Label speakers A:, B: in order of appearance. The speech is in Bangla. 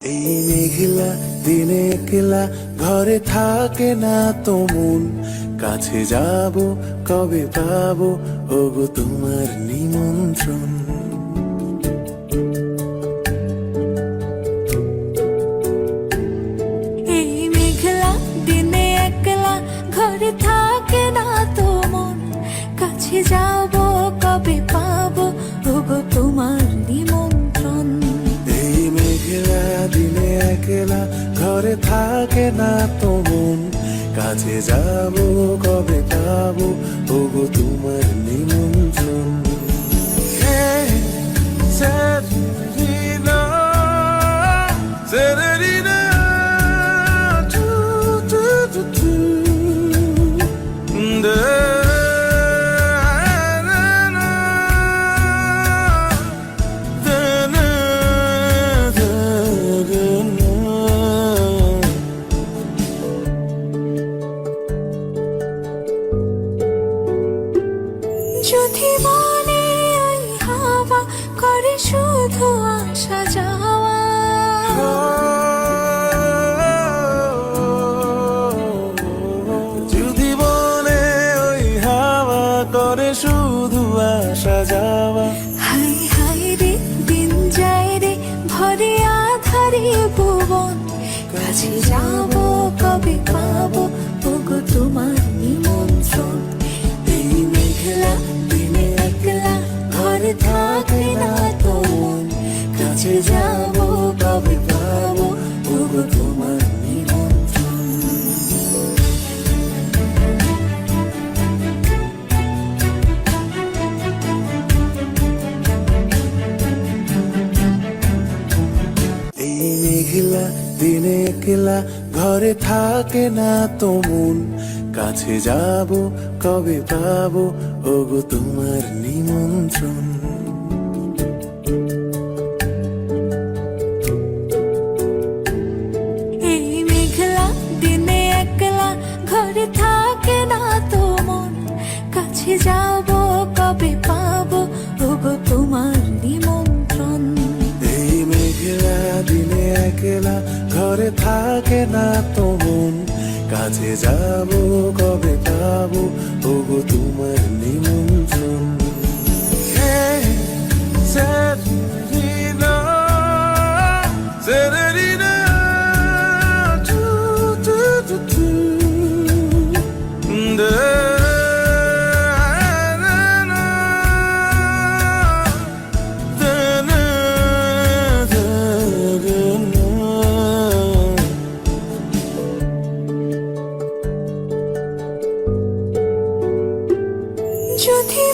A: এই মেঘলা দিনে একলা ঘরে থাকে না তো মন, কাছে যাব কবে পাবো ওগো তোমার নিমন্ত্রণ।
B: এই মেঘলা দিনে একলা ঘরে থাকে না তো মন, কাছে যাব কবে পাবো ওগো তোমার নিমন্ত্রণ।
A: এই মেঘলা দিনে একলা ঘরে থাকে না তো মন, কাছে যাব কবে পাবো ওগো তোমার নিমন্ত্রণ। Hey, Serena, Serena, tu, tu, tu, tu.
B: যদি মনে ওই হাওয়া করে শুধু আসা যাওয়া,
A: যদি বলে ওই হাওয়া করে শুধু আসা যাওয়া,
B: হাই হাই রে দিন যায় রে ভরে আধারে ভুবন, কাছে যাব কবে পাবো ওগো তোমার নিমন্ত্রণ।
A: এই মেঘলা দিনে একলা ঘরে থাকে না তো মন, কাছে যাব কবে পাবো ওগো তোমার নিমন্ত্রণ। এই মেঘলা দিনে একলা ঘরে থাকে না তো মন, কাছে যাব কবে পাবো ওগো তোমার নিমন্ত্রণ।
B: এই মেঘলা দিনে একলা ঘরে থাকে না তো মন, কাছে যাব কবে পাবো ওগো তোমার নিমন্ত্রণ।
A: এই মেঘলা দিনে একলা ঘরে থাকে না তো মন, কাছে যাব কবে পাবো ওগো তোমার নিমন্ত্রণ। Hey, Serena, Serena, tu, tu, tu, tu.
B: যদি